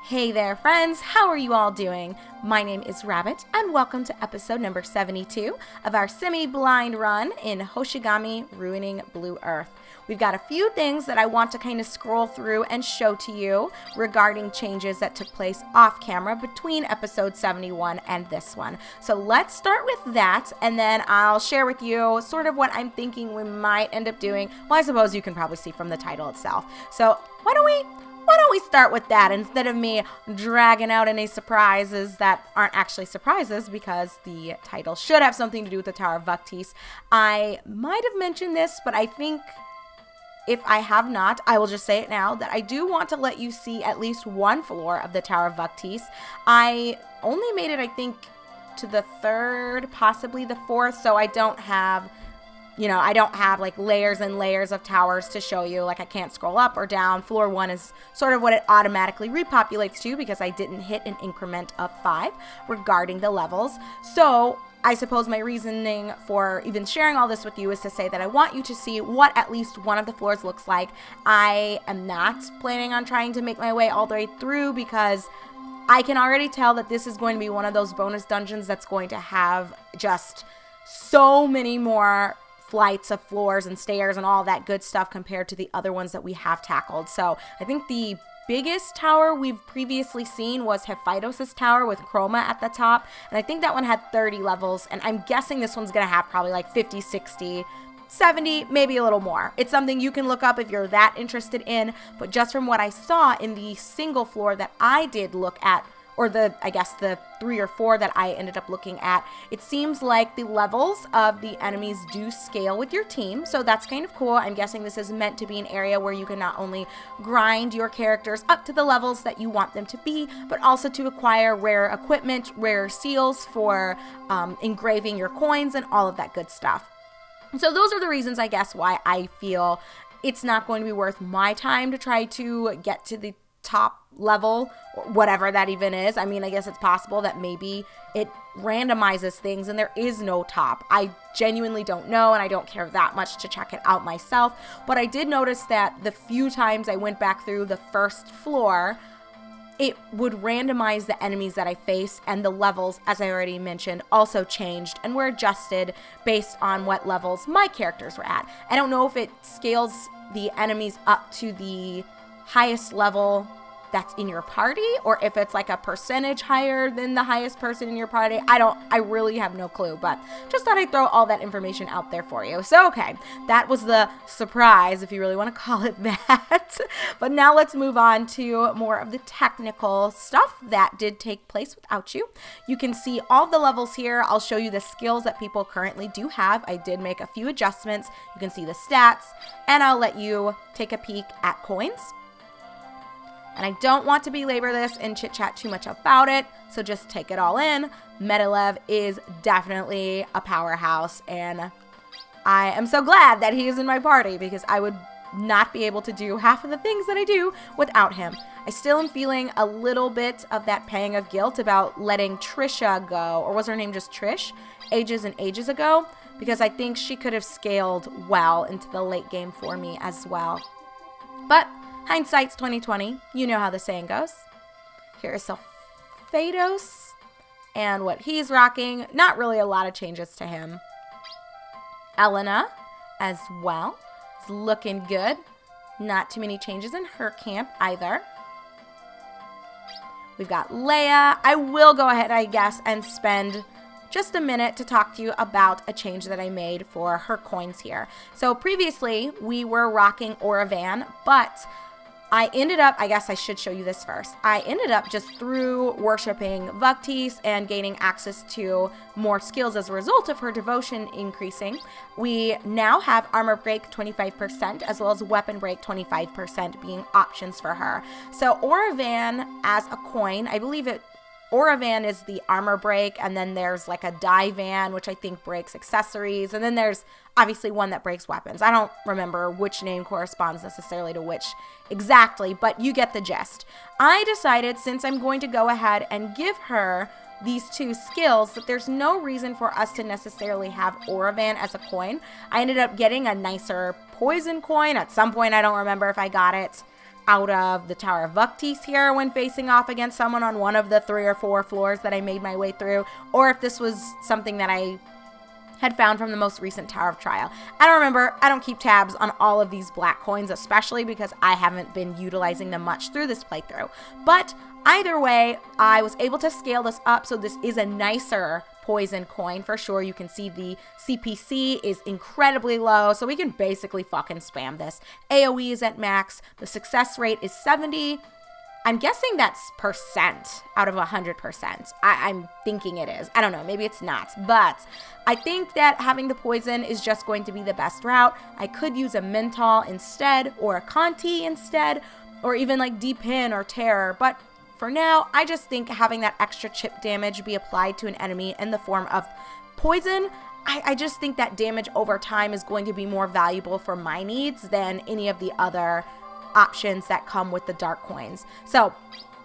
Hey there, friends. How are you all doing? My name is Rabbit, and welcome to episode number 72 of our semi-blind run in Hoshigami Ruining Blue Earth. We've got a few things that I want to kind of scroll through and show to you regarding changes that took place off camera between episode 71 and this one. So let's start with that, and then I'll share with you sort of what I'm thinking we might end up doing. Well, I suppose you can probably see from the title itself. So why don't we start with that instead of me dragging out any surprises that aren't actually surprises, because the title should have something to do with the Tower of Vugtis. I might have mentioned this, but I think if I have not, I will just say it now, that I do want to let you see at least one floor of the Tower of Vugtis. I only made it, I think, to the third, possibly the fourth, so I don't have like layers and layers of towers to show you. Like, I can't scroll up or down. Floor 1 is sort of what it automatically repopulates to because I didn't hit an increment of 5 regarding the levels. So I suppose my reasoning for even sharing all this with you is to say that I want you to see what at least one of the floors looks like. I am not planning on trying to make my way all the way through because I can already tell that this is going to be one of those bonus dungeons that's going to have just so many more flights of floors and stairs and all that good stuff compared to the other ones that we have tackled. So I think the biggest tower we've previously seen was Hephaestus' tower with Chroma at the top, and I think that one had 30 levels, and I'm guessing this one's gonna have probably like 50, 60, 70, maybe a little more. It's something you can look up if you're that interested in, but just from what I saw in the single floor that I did look at, or the 3 or 4 that I ended up looking at, it seems like the levels of the enemies do scale with your team, so that's kind of cool. I'm guessing this is meant to be an area where you can not only grind your characters up to the levels that you want them to be, but also to acquire rare equipment, rare seals for engraving your coins and all of that good stuff. So those are the reasons, I guess, why I feel it's not going to be worth my time to try to get to the top level, or whatever that even is. I mean, I guess it's possible that maybe it randomizes things and there is no top. I genuinely don't know, and I don't care that much to check it out myself. But I did notice that the few times I went back through the first floor, it would randomize the enemies that I faced, and the levels, as I already mentioned, also changed and were adjusted based on what levels my characters were at. I don't know if it scales the enemies up to the highest level that's in your party, or if it's like a percentage higher than the highest person in your party. I really have no clue, but just thought I'd throw all that information out there for you. So, okay, that was the surprise, if you really want to call it that. But now let's move on to more of the technical stuff that did take place without you. You can see all the levels here. I'll show you the skills that people currently do have. I did make a few adjustments. You can see the stats, and I'll let you take a peek at coins. And I don't want to belabor this and chit-chat too much about it, so just take it all in. Medelev is definitely a powerhouse, and I am so glad that he is in my party because I would not be able to do half of the things that I do without him. I still am feeling a little bit of that pang of guilt about letting Trisha go, or was her name just Trish, ages and ages ago, because I think she could have scaled well into the late game for me as well. But hindsight's 2020. You know how the saying goes. Here is Hephaestus and what he's rocking. Not really a lot of changes to him. Elena as well is looking good. Not too many changes in her camp either. We've got Leia. I will go ahead, I guess, and spend just a minute to talk to you about a change that I made for her coins here. So previously we were rocking Oravan, but I ended up, I guess I should show you this first. I ended up just through worshiping Vugtis and gaining access to more skills as a result of her devotion increasing. We now have armor break 25% as well as weapon break 25% being options for her. So Oravan as a coin, I believe Oravan is the armor break, and then there's like a Divan, which I think breaks accessories, and then there's obviously one that breaks weapons. I don't remember which name corresponds necessarily to which exactly, but you get the gist. I decided, since I'm going to go ahead and give her these two skills, that there's no reason for us to necessarily have Oravan as a coin. I ended up getting a nicer poison coin at some point. I don't remember if I got it. out of the Tower of Vugtis here when facing off against someone on one of the 3 or 4 floors that I made my way through, or if this was something that I had found from the most recent Tower of Trial. I don't remember. I don't keep tabs on all of these black coins, especially because I haven't been utilizing them much through this playthrough. But either way, I was able to scale this up, so this is a nicer poison coin for sure. You can see the CPC is incredibly low, so we can basically fucking spam this. AoE is at max. The success rate is 70. I'm guessing that's percent out of 100%. I'm thinking it is. I don't know. Maybe it's not. But I think that having the poison is just going to be the best route. I could use a mental instead, or a Conti instead, or even like Deep Pin or Terror. But for now, I just think having that extra chip damage be applied to an enemy in the form of poison, I just think that damage over time is going to be more valuable for my needs than any of the other options that come with the dark coins. So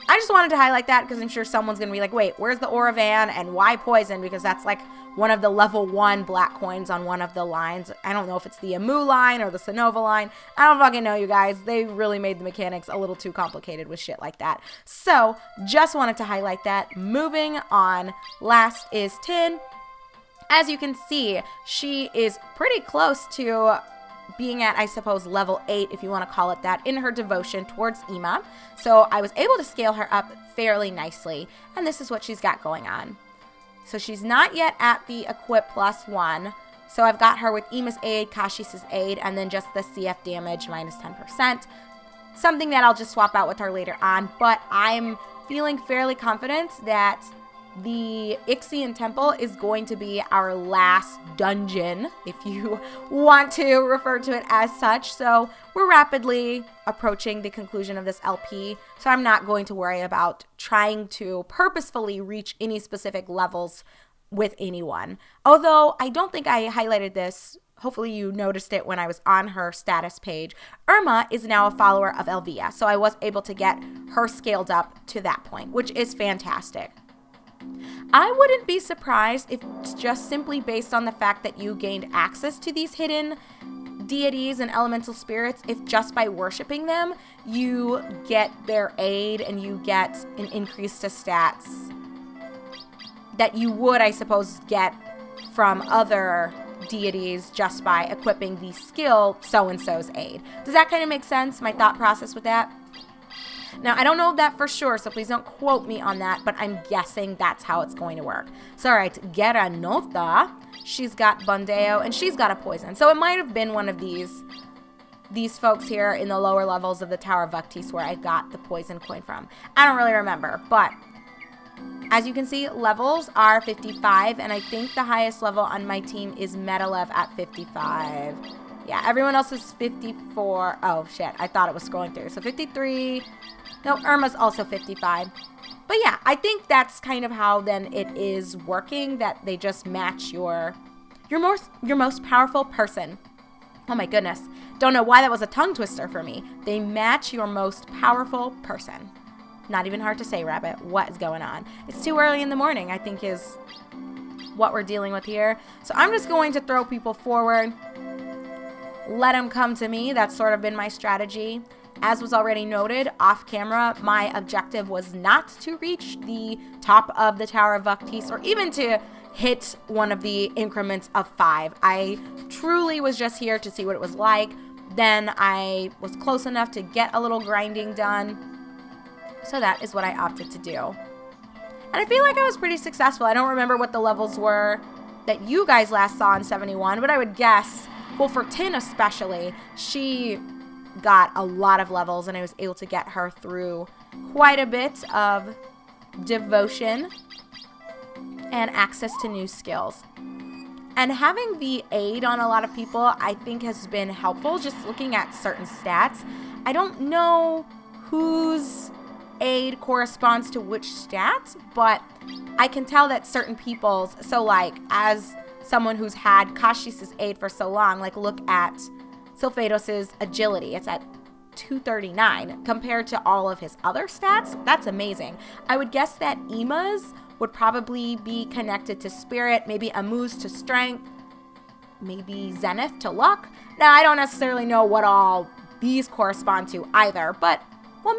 I just wanted to highlight that because I'm sure someone's going to be like, wait, where's the Oravan and why poison? Because that's like one of the level 1 black coins on one of the lines. I don't know if it's the Amu line or the Sonova line. I don't fucking know, you guys. They really made the mechanics a little too complicated with shit like that. So just wanted to highlight that. Moving on, last is Tin. As you can see, she is pretty close to being at, I suppose, level 8, if you want to call it that, in her devotion towards Ima. So I was able to scale her up fairly nicely, and this is what she's got going on. So she's not yet at the equip +1, so I've got her with Ima's aid, Kashis's aid, and then just the CF damage minus 10%. Something that I'll just swap out with her later on, but I'm feeling fairly confident that the Ixian Temple is going to be our last dungeon, if you want to refer to it as such. So we're rapidly approaching the conclusion of this LP, so I'm not going to worry about trying to purposefully reach any specific levels with anyone. Although I don't think I highlighted this. Hopefully you noticed it when I was on her status page. Irma is now a follower of Elvia, so I was able to get her scaled up to that point, which is fantastic. I wouldn't be surprised if it's just simply based on the fact that you gained access to these hidden deities and elemental spirits, if just by worshiping them, you get their aid and you get an increase to stats that you would, I suppose, get from other deities just by equipping the skill so-and-so's aid. Does that kind of make sense, my thought process with that? Now, I don't know that for sure, so please don't quote me on that, but I'm guessing that's how it's going to work. So, all right, Geranota, she's got Bondeo, and she's got a poison. So it might have been one of these folks here in the lower levels of the Tower of Vugtis where I got the poison coin from. I don't really remember, but as you can see, levels are 55, and I think the highest level on my team is Metalev at 55. Yeah, everyone else is 54. Oh, shit. I thought it was scrolling through. So 53. No, Irma's also 55. But yeah, I think that's kind of how then it is working, that they just match your most powerful person. Oh my goodness. Don't know why that was a tongue twister for me. They match your most powerful person. Not even hard to say, Rabbit. What is going on? It's too early in the morning, I think, is what we're dealing with here. So I'm just going to throw people forward. Let them come to me. That's sort of been my strategy. As was already noted off camera, my objective was not to reach the top of the Tower of Vugtis or even to hit one of the increments of 5. I truly was just here to see what it was like. Then I was close enough to get a little grinding done. So that is what I opted to do. And I feel like I was pretty successful. I don't remember what the levels were that you guys last saw in 71, but I would guess, well, for Tin especially, she got a lot of levels, and I was able to get her through quite a bit of devotion and access to new skills. And having the aid on a lot of people, I think, has been helpful, just looking at certain stats. I don't know whose aid corresponds to which stats, but I can tell that certain people's, so like as someone who's had Kashis's aid for so long, like look at Sylphaedos's agility. It's at 239 compared to all of his other stats. That's amazing. I would guess that Ima's would probably be connected to spirit, maybe Amu's to strength, maybe Zenith to luck. Now, I don't necessarily know what all these correspond to either, but well,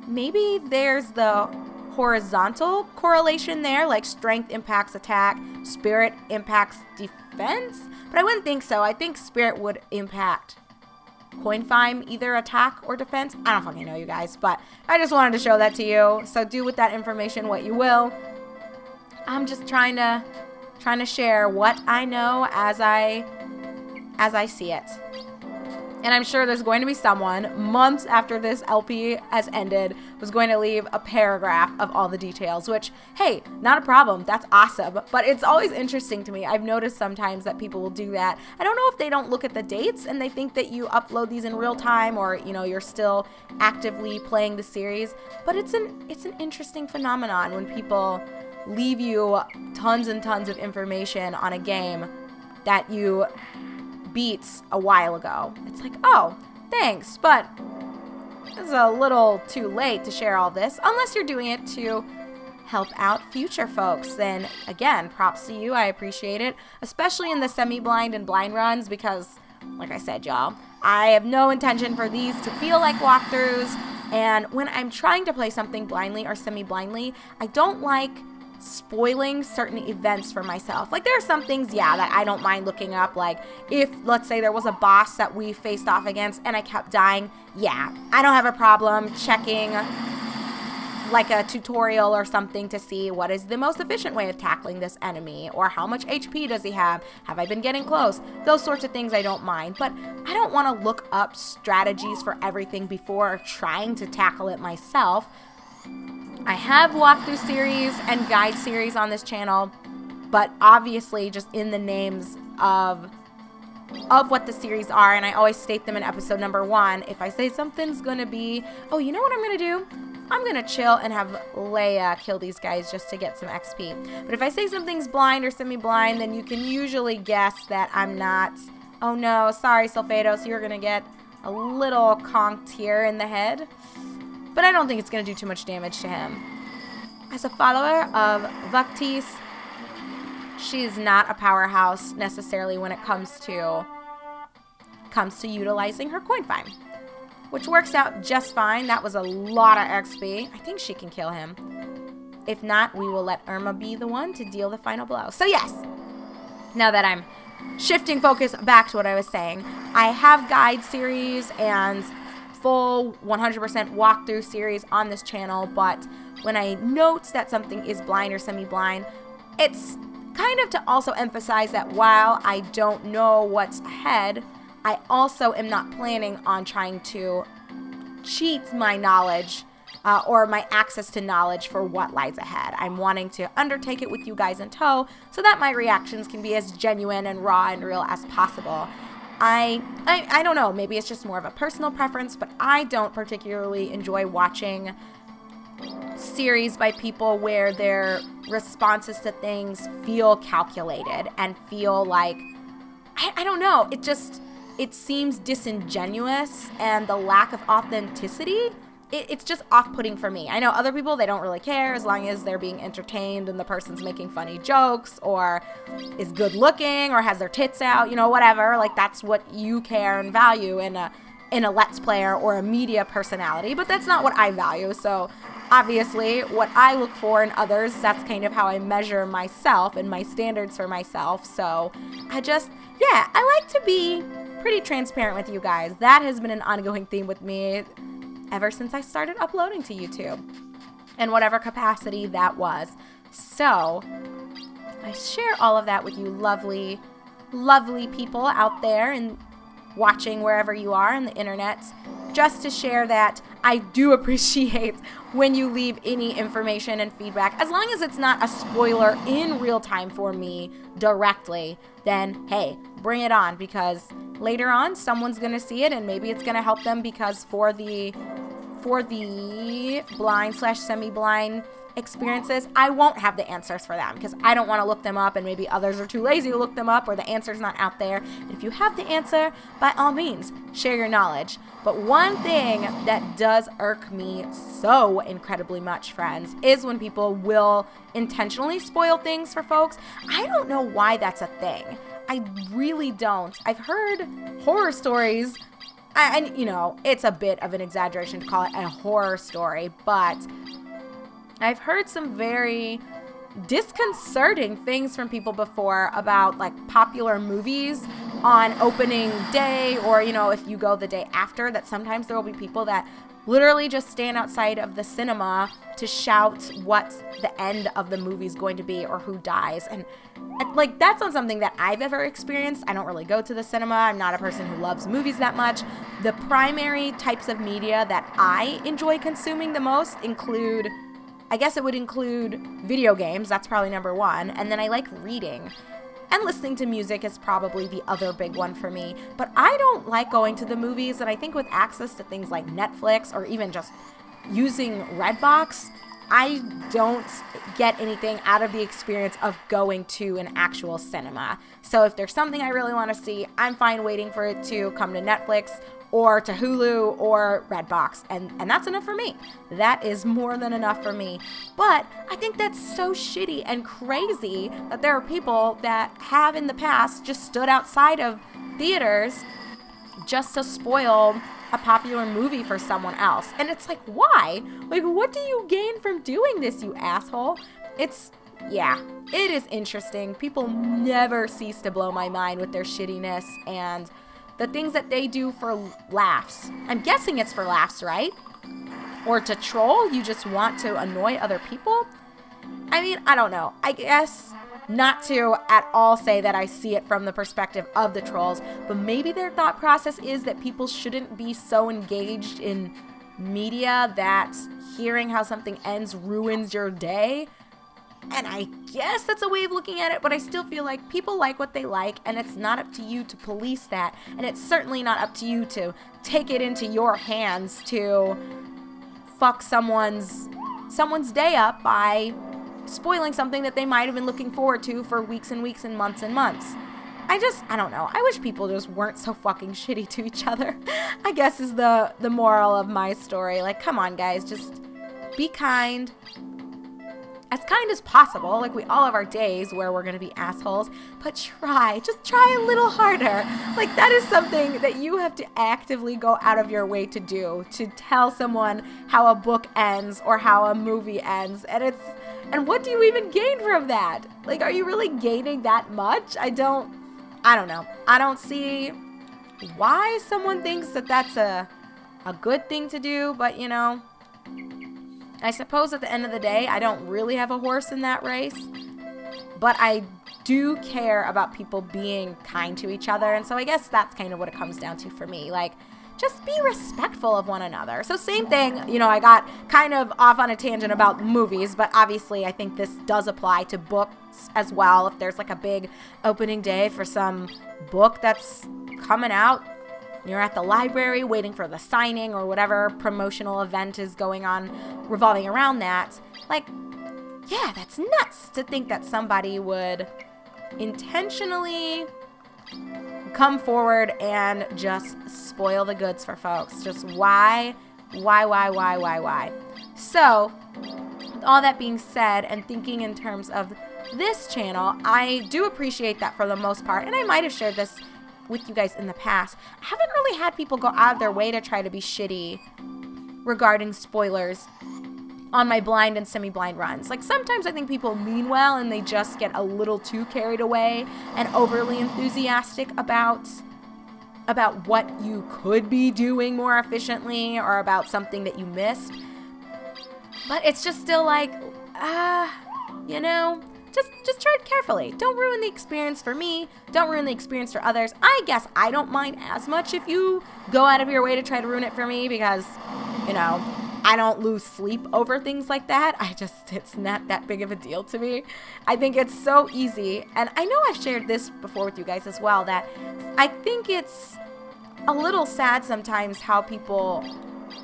maybe there's the horizontal correlation there, like strength impacts attack, spirit impacts defense, but I wouldn't think so. I think spirit would impact coin find either attack or defense. I don't fucking know, you guys, but I just wanted to show that to you. So do with that information what you will. I'm just trying to share what I know as I see it. And I'm sure there's going to be someone months after this LP has ended who's going to leave a paragraph of all the details, which, hey, not a problem. That's awesome. But it's always interesting to me. I've noticed sometimes that people will do that. I don't know if they don't look at the dates and they think that you upload these in real time, or, you know, you're still actively playing the series. But it's an interesting phenomenon when people leave you tons and tons of information on a game that you beats a while ago. It's like, oh, thanks, but it's a little too late to share all this, unless you're doing it to help out future folks. Then again, props to you. I appreciate it, especially in the semi-blind and blind runs, because like I said, y'all, I have no intention for these to feel like walkthroughs. And when I'm trying to play something blindly or semi-blindly, I don't like spoiling certain events for myself. Like, there are some things, that I don't mind looking up. Like, if, let's say, there was a boss that we faced off against and I kept dying, I don't have a problem checking like a tutorial or something to see what is the most efficient way of tackling this enemy, or how much HP does he have I been getting close? Those sorts of things I don't mind, but I don't want to look up strategies for everything before trying to tackle it myself. I have walkthrough series and guide series on this channel, but obviously just in the names of what the series are, and I always state them in episode number 1. If I say something's gonna be, oh, you know what I'm gonna do? I'm gonna chill and have Leia kill these guys just to get some XP. But if I say something's blind or semi-blind, then you can usually guess that I'm not. Oh no, sorry, Sulfados, you're gonna get a little conked here in the head. But I don't think it's going to do too much damage to him. As a follower of Vugtis, she's not a powerhouse necessarily when it comes to utilizing her coin find, which works out just fine. That was a lot of XP. I think she can kill him. If not, we will let Irma be the one to deal the final blow. So yes, now that I'm shifting focus back to what I was saying, I have guide series and full 100% walkthrough series on this channel, but when I note that something is blind or semi-blind, it's kind of to also emphasize that while I don't know what's ahead, I also am not planning on trying to cheat my knowledge or my access to knowledge for what lies ahead. I'm wanting to undertake it with you guys in tow so that my reactions can be as genuine and raw and real as possible. I don't know, maybe it's just more of a personal preference, but I don't particularly enjoy watching series by people where their responses to things feel calculated and feel like, I don't know, it seems disingenuous, and the lack of authenticity, it's just off-putting for me. I know other people, they don't really care as long as they're being entertained and the person's making funny jokes or is good looking or has their tits out, whatever. Like, that's what you care and value in a Let's Player or a media personality, but that's not what I value. So obviously what I look for in others, that's kind of how I measure myself and my standards for myself. So I like to be pretty transparent with you guys. That has been an ongoing theme with me ever since I started uploading to YouTube, in whatever capacity that was. So I share all of that with you lovely, lovely people out there and watching wherever you are on the internet, just to share that I do appreciate when you leave any information and feedback. As long as it's not a spoiler in real time for me directly, then hey, bring it on, because later on someone's gonna see it and maybe it's gonna help them, because for the blind / semi-blind experiences, I won't have the answers for them because I don't want to look them up, and maybe others are too lazy to look them up, or the answer's not out there. And if you have the answer, by all means, share your knowledge. But one thing that does irk me so incredibly much, friends, is when people will intentionally spoil things for folks. I don't know why that's a thing. I really don't. I've heard horror stories and, you know, it's a bit of an exaggeration to call it a horror story, but I've heard some very disconcerting things from people before about like popular movies on opening day, or, you know, if you go the day after, that sometimes there will be people that literally just stand outside of the cinema to shout what the end of the movie is going to be or who dies. And like, that's not something that I've ever experienced. I don't really go to the cinema. I'm not a person who loves movies that much. The primary types of media that I enjoy consuming the most include, I guess it would include video games. That's probably number one. And then I like reading. And listening to music is probably the other big one for me. But I don't like going to the movies. And I think with access to things like Netflix or even just using Redbox, I don't get anything out of the experience of going to an actual cinema. So if there's something I really want to see, I'm fine waiting for it to come to Netflix or to Hulu or Redbox, and that's enough for me. That is more than enough for me. But I think that's so shitty and crazy that there are people that have in the past just stood outside of theaters just to spoil a popular movie for someone else. And it's like, why? Like, what do you gain from doing this, you asshole? Yeah, it is interesting. People never cease to blow my mind with their shittiness and the things that they do for laughs. I'm guessing it's for laughs, right? Or to troll? You just want to annoy other people? I mean, I don't know. I guess not to at all say that I see it from the perspective of the trolls, but maybe their thought process is that people shouldn't be so engaged in media that hearing how something ends ruins your day. And I guess that's a way of looking at it, but I still feel like people like what they like, and it's not up to you to police that. And it's certainly not up to you to take it into your hands to fuck someone's day up by spoiling something that they might have been looking forward to for weeks and weeks and months and months. I don't know. I wish people just weren't so fucking shitty to each other, I guess is the moral of my story. Like, come on, guys, just be kind. As kind as possible. Like, we all have our days where we're going to be assholes, but just try a little harder. Like, that is something that you have to actively go out of your way to do, to tell someone how a book ends or how a movie ends. And what do you even gain from that? Like, are you really gaining that much? I don't know. I don't see why someone thinks that that's a good thing to do, but, you know, I suppose at the end of the day, I don't really have a horse in that race, but I do care about people being kind to each other. And so I guess that's kind of what it comes down to for me. Like, just be respectful of one another. So same thing, you know, I got kind of off on a tangent about movies, but obviously I think this does apply to books as well. If there's like a big opening day for some book that's coming out, you're at the library waiting for the signing or whatever promotional event is going on revolving around that. Like, yeah, that's nuts to think that somebody would intentionally come forward and just spoil the goods for folks. Just why? So, with all that being said, and thinking in terms of this channel, I do appreciate that for the most part, and I might have shared this with you guys in the past. I haven't really had people go out of their way to try to be shitty regarding spoilers on my blind and semi-blind runs. Like, sometimes I think people mean well and they just get a little too carried away and overly enthusiastic about what you could be doing more efficiently or about something that you missed. But it's just still like, you know, just tread carefully. Don't ruin the experience for me. Don't ruin the experience for others. I guess I don't mind as much if you go out of your way to try to ruin it for me because, you know, I don't lose sleep over things like that. It's not that big of a deal to me. I think it's so easy. And I know I've shared this before with you guys as well, that I think it's a little sad sometimes how people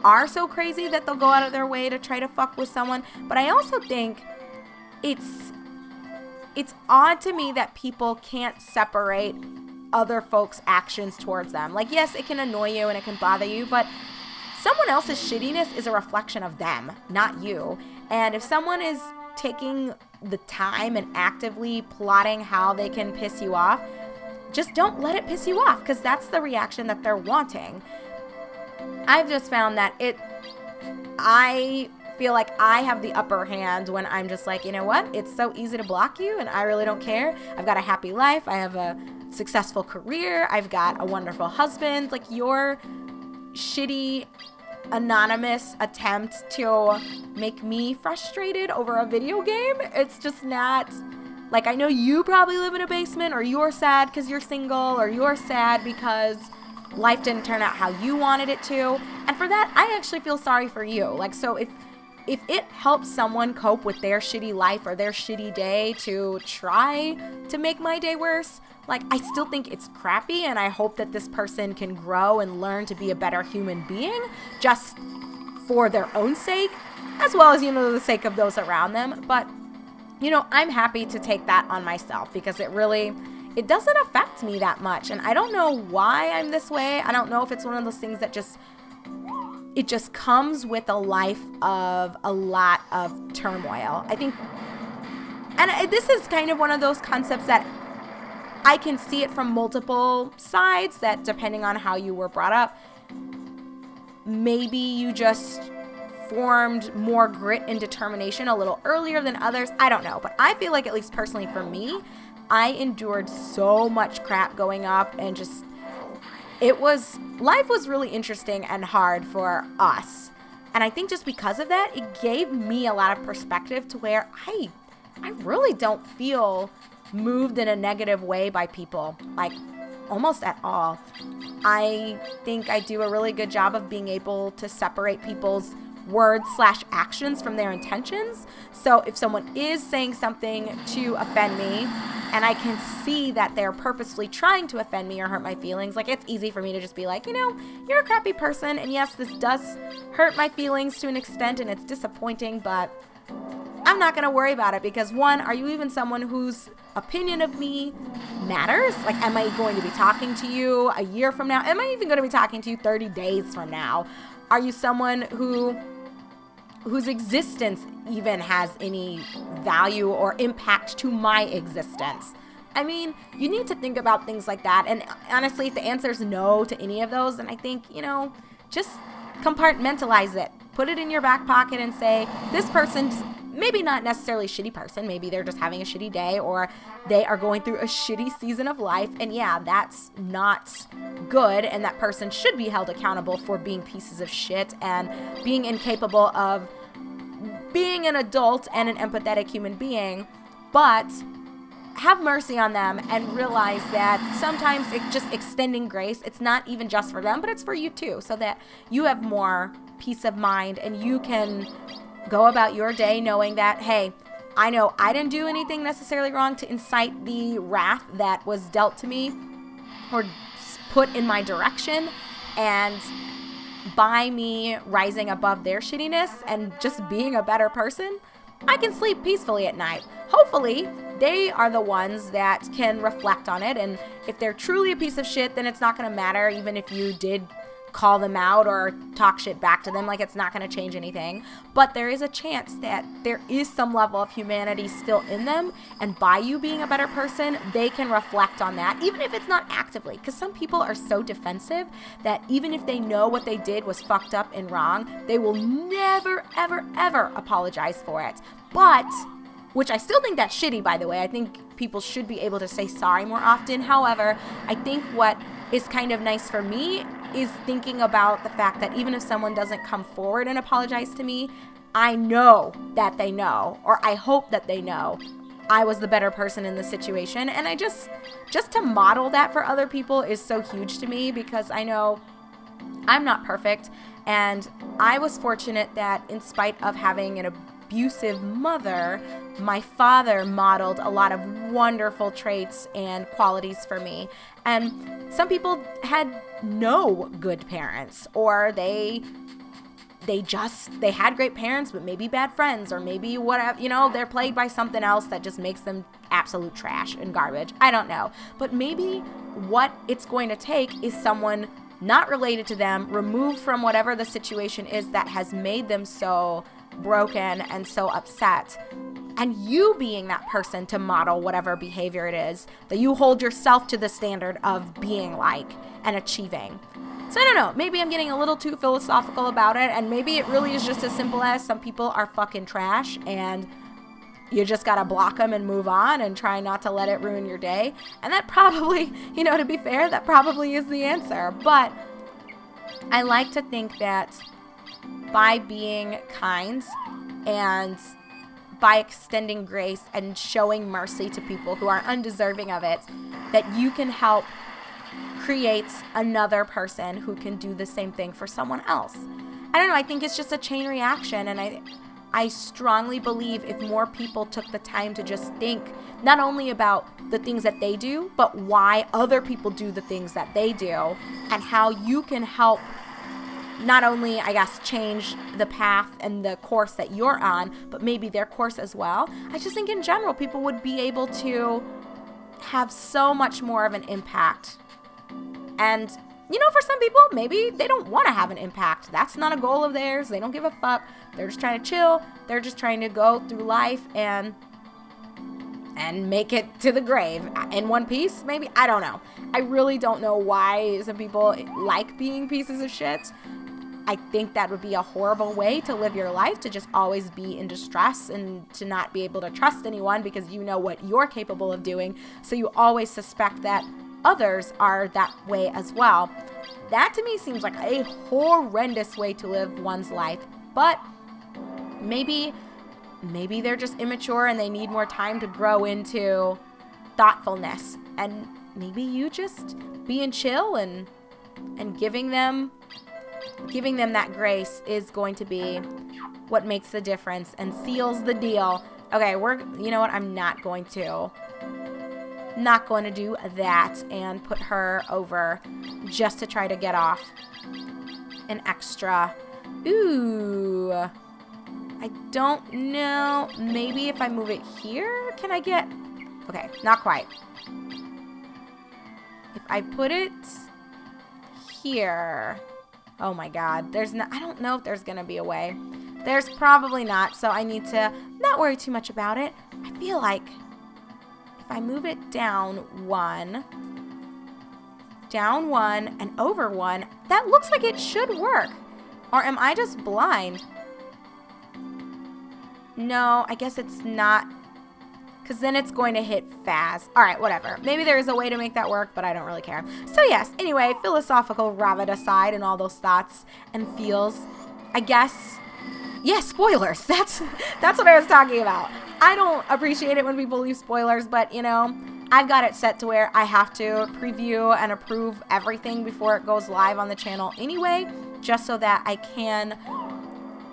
are so crazy that they'll go out of their way to try to fuck with someone. But I also think it's odd to me that people can't separate other folks' actions towards them. Like, yes, it can annoy you and it can bother you, but someone else's shittiness is a reflection of them, not you. And if someone is taking the time and actively plotting how they can piss you off, just don't let it piss you off, because that's the reaction that they're wanting. I've just found that I feel like I have the upper hand when I'm just like, you know what? It's so easy to block you and I really don't care. I've got a happy life. I have a successful career. I've got a wonderful husband. Like, your shitty anonymous attempt to make me frustrated over a video game, it's just not, like, I know you probably live in a basement, or you're sad because you're single, or you're sad because life didn't turn out how you wanted it to, and for that I actually feel sorry for you. Like, so if it helps someone cope with their shitty life or their shitty day to try to make my day worse, like, I still think it's crappy, and I hope that this person can grow and learn to be a better human being just for their own sake, as well as, the sake of those around them. But, I'm happy to take that on myself because it doesn't affect me that much. And I don't know why I'm this way. I don't know if it's one of those things that it just comes with a life of a lot of turmoil. I think, and this is kind of one of those concepts that I can see it from multiple sides, that depending on how you were brought up, maybe you just formed more grit and determination a little earlier than others. I don't know. But I feel like, at least personally for me, I endured so much crap going up, and just, life was really interesting and hard for us. And I think just because of that, it gave me a lot of perspective to where I really don't feel moved in a negative way by people, like, almost at all. I think I do a really good job of being able to separate people's words/actions from their intentions. So if someone is saying something to offend me, and I can see that they're purposely trying to offend me or hurt my feelings, like, it's easy for me to just be like, you're a crappy person, and yes, this does hurt my feelings to an extent, and it's disappointing, but I'm not going to worry about it because, one, are you even someone whose opinion of me matters? Like, am I going to be talking to you a year from now? Am I even going to be talking to you 30 days from now? Are you someone whose existence even has any value or impact to my existence? I mean, you need to think about things like that. And honestly, if the answer is no to any of those, then I think, just compartmentalize it. Put it in your back pocket and say, this person's maybe not necessarily a shitty person. Maybe they're just having a shitty day, or they are going through a shitty season of life. And yeah, that's not good. And that person should be held accountable for being pieces of shit and being incapable of being an adult and an empathetic human being. But have mercy on them and realize that sometimes just extending grace, it's not even just for them, but it's for you too, so that you have more peace of mind and you can go about your day knowing that, hey, I know I didn't do anything necessarily wrong to incite the wrath that was dealt to me or put in my direction, and by me rising above their shittiness and just being a better person, I can sleep peacefully at night. Hopefully, they are the ones that can reflect on it, and if they're truly a piece of shit, then it's not going to matter even if you did call them out or talk shit back to them. Like, it's not going to change anything. But there is a chance that there is some level of humanity still in them, and by you being a better person, they can reflect on that, even if it's not actively. Because some people are so defensive that even if they know what they did was fucked up and wrong, they will never, ever, ever apologize for it. But, which I still think that's shitty, by the way. I think people should be able to say sorry more often. However, I think what is kind of nice for me is thinking about the fact that even if someone doesn't come forward and apologize to me, I know that they know, or I hope that they know, I was the better person in the situation. And I just to model that for other people is so huge to me, because I know I'm not perfect, and I was fortunate that in spite of having an abusive mother, my father modeled a lot of wonderful traits and qualities for me. And some people had no good parents, or they had great parents but maybe bad friends, or maybe whatever, they're plagued by something else that just makes them absolute trash and garbage. I don't know. But maybe what it's going to take is someone not related to them, removed from whatever the situation is that has made them so broken and so upset, and you being that person to model whatever behavior it is that you hold yourself to the standard of being like and achieving. So I don't know, maybe I'm getting a little too philosophical about it, and maybe it really is just as simple as some people are fucking trash and you just gotta block them and move on and try not to let it ruin your day. And that probably, to be fair, that probably is the answer. But I like to think that by being kind and by extending grace and showing mercy to people who are undeserving of it, that you can help create another person who can do the same thing for someone else. I don't know, I think it's just a chain reaction, and I strongly believe if more people took the time to just think not only about the things that they do, but why other people do the things that they do, and how you can help not only, I guess, change the path and the course that you're on, but maybe their course as well. I just think in general, people would be able to have so much more of an impact. And for some people, maybe they don't want to have an impact. That's not a goal of theirs. They don't give a fuck. They're just trying to chill. They're just trying to go through life and make it to the grave in one piece, maybe. I don't know. I really don't know why some people like being pieces of shit. I think that would be a horrible way to live your life, to just always be in distress and to not be able to trust anyone because you know what you're capable of doing. So you always suspect that others are that way as well. That to me seems like a horrendous way to live one's life. But maybe they're just immature and they need more time to grow into thoughtfulness. And maybe you just being chill and giving them that grace is going to be what makes the difference and seals the deal. Okay, you know what? I'm not going to do that and put her over just to try to get off an extra. Ooh, I don't know. Maybe if I move it here, can I get? Okay, not quite. If I put it here, oh my God, I don't know if there's gonna be a way. There's probably not, so I need to not worry too much about it. I feel like if I move it down one and over one, that looks like it should work. Or am I just blind? No, I guess it's not, because then it's going to hit Faz. All right, whatever. Maybe there is a way to make that work, but I don't really care. So yes, anyway, philosophical rabbit aside and all those thoughts and feels, I guess, yeah, spoilers. That's what I was talking about. I don't appreciate it when people leave spoilers, but I've got it set to where I have to preview and approve everything before it goes live on the channel anyway, just so that I can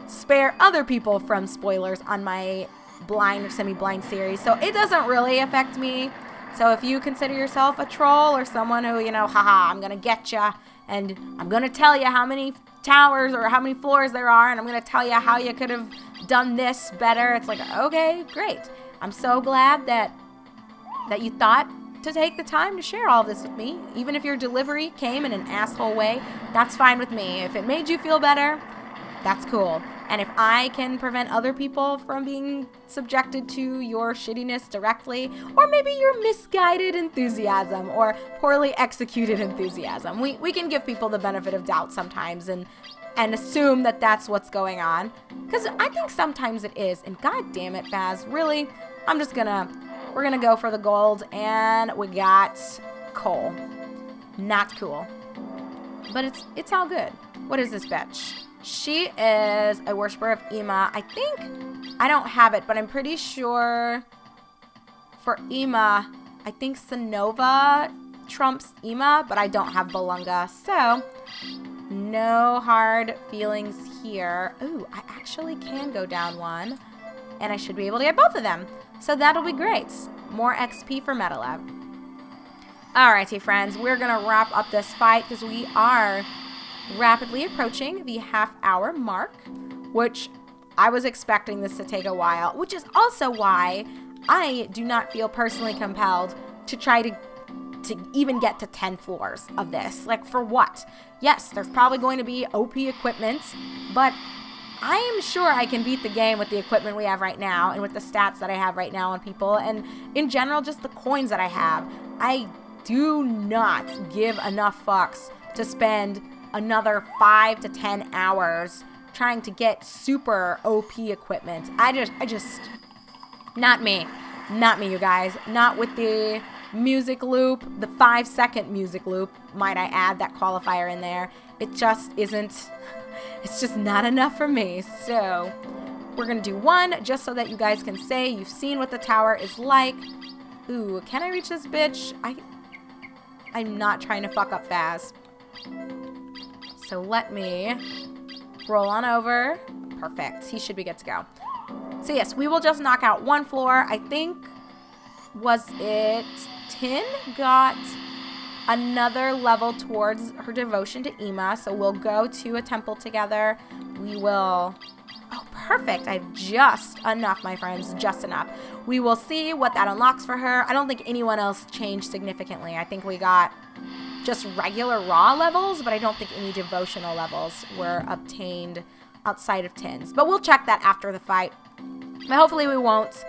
spare other people from spoilers on my blind or semi-blind series. So it doesn't really affect me. So if you consider yourself a troll or someone who, haha, I'm gonna get ya, and I'm gonna tell you how many towers or how many floors there are, and I'm gonna tell you how you could have done this better, it's like, okay, great. I'm so glad that you thought to take the time to share all this with me. Even if your delivery came in an asshole way, that's fine with me. If it made you feel better, that's cool. And if I can prevent other people from being subjected to your shittiness directly, or maybe your misguided enthusiasm or poorly executed enthusiasm, we can give people the benefit of doubt sometimes and assume that that's what's going on. Because I think sometimes it is. And god damn it, Faz, really, we're gonna go for the gold, and we got coal. Not cool. But it's all good. What is this bitch? She is a worshiper of Ima. I think I don't have it, but I'm pretty sure for Ima, I think Sonova trumps Ima, but I don't have Balunga. So no hard feelings here. Ooh, I actually can go down one, and I should be able to get both of them. So that'll be great. More XP for Metalab. Alrighty, friends, we're gonna wrap up this fight because we are rapidly approaching the half-hour mark, which I was expecting this to take a while, which is also why I do not feel personally compelled to try to even get to 10 floors of this. Like, for what? Yes, there's probably going to be OP equipment, but I am sure I can beat the game with the equipment we have right now and with the stats that I have right now on people, and in general, just the coins that I have. I do not give enough fucks to spend another 5 to 10 hours trying to get super OP equipment. I just, not me, you guys. Not with the music loop, the 5-second music loop, might I add that qualifier in there. It just isn't, it's just not enough for me. So we're gonna do 1 just so that you guys can say you've seen what the tower is like. Ooh, can I reach this bitch? I'm not trying to fuck up fast. So let me roll on over. Perfect. He should be good to go. So yes, we will just knock out 1 floor. I think, was it Tin got another level towards her devotion to Ima. So we'll go to a temple together. We will... Oh, perfect. I have just enough, my friends. Just enough. We will see what that unlocks for her. I don't think anyone else changed significantly. I think we got just regular raw levels, but I don't think any devotional levels were obtained outside of Tin's. But we'll check that after the fight. But hopefully we won't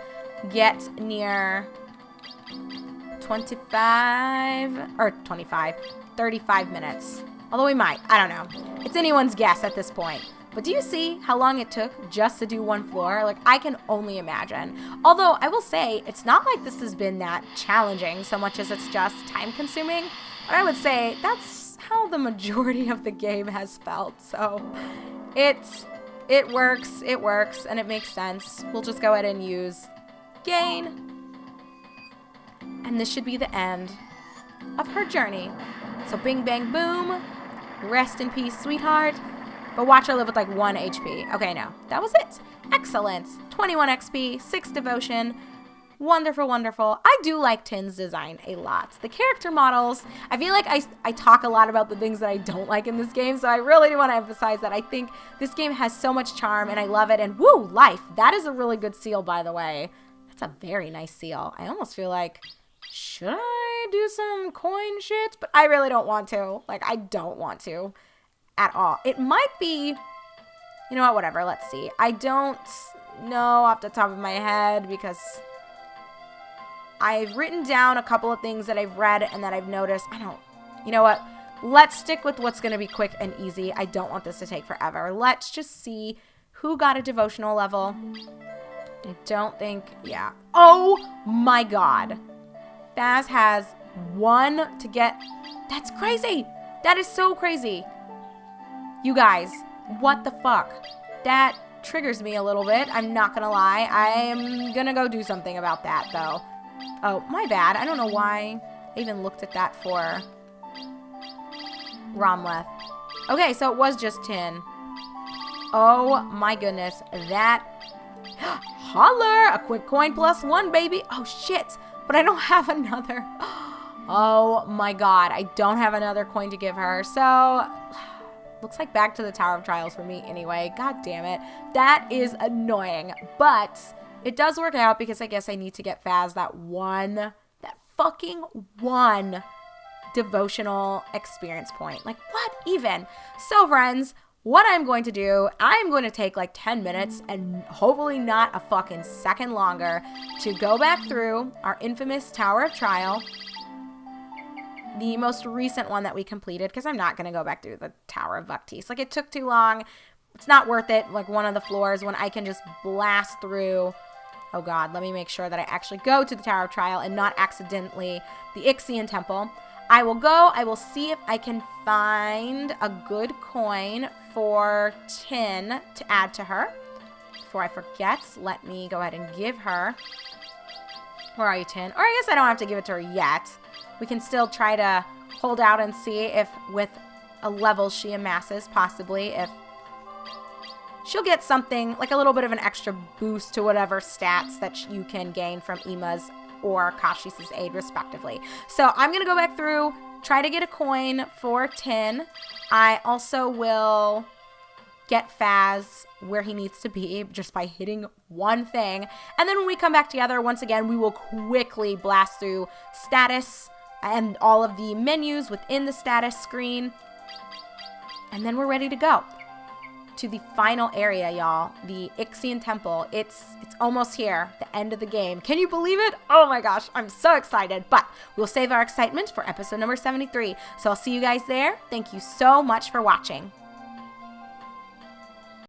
get near 35 minutes. Although we might. I don't know. It's anyone's guess at this point. But do you see how long it took just to do 1 floor? Like, I can only imagine. Although, I will say, it's not like this has been that challenging so much as it's just time-consuming. But I would say that's how the majority of the game has felt. So, it works, and it makes sense. We'll just go ahead and use gain. And this should be the end of her journey. So, bing, bang, boom. Rest in peace, sweetheart. But watch her live with like 1 HP. Okay, no. That was it. Excellent. 21 XP, 6 devotion. Wonderful, wonderful. I do like Tin's design a lot. The character models, I feel like I talk a lot about the things that I don't like in this game, so I really do want to emphasize that. I think this game has so much charm, and I love it. And woo, life. That is a really good seal, by the way. That's a very nice seal. I almost feel like, should I do some coin shit? But I really don't want to. Like, I don't want to. At all. It might be, you know what, whatever, let's see. I don't know off the top of my head because I've written down a couple of things that I've read and that I've noticed. You know what, let's stick with what's going to be quick and easy. I don't want this to take forever. Let's just see who got a devotional level. I don't think, yeah. Oh my god. Faz has 1 to get, that's crazy. That is so crazy. You guys, what the fuck? That triggers me a little bit. I'm not gonna lie. I'm gonna go do something about that, though. Oh, my bad. I don't know why I even looked at that for Romleth. Okay, so it was just Tin. Oh, my goodness. That... Holler! A quick coin plus 1, baby. Oh, shit. But I don't have another. Oh, my God. I don't have another coin to give her. So... Looks like back to the Tower of Trials for me anyway. God damn it. That is annoying. But it does work out because I guess I need to get Faz that fucking one devotional experience point. Like, what even? So, friends, what I'm going to do, I'm going to take like 10 minutes and hopefully not a fucking second longer to go back through our infamous Tower of Trial. The most recent one that we completed, because I'm not going to go back through the Tower of Vugtis. Like, it took too long. It's not worth it, like, one of the floors when I can just blast through. Oh, God, let me make sure that I actually go to the Tower of Trial and not accidentally the Ixian Temple. I will go. I will see if I can find a good coin for Tin to add to her. Before I forget, let me go ahead and give her. Where are you, Tin? Or I guess I don't have to give it to her yet. We can still try to hold out and see if with a level she amasses, possibly, if she'll get something, like a little bit of an extra boost to whatever stats that you can gain from Ima's or Kashis's aid, respectively. So I'm going to go back through, try to get a coin for Tin. I also will get Faz where he needs to be just by hitting one thing. And then when we come back together, once again, we will quickly blast through status and all of the menus within the status screen. And then we're ready to go. to the final area, y'all, the Ixian Temple. It's almost here, the end of the game. Can you believe it? Oh my gosh, I'm so excited. But we'll save our excitement for episode number 73. So I'll see you guys there. Thank you so much for watching.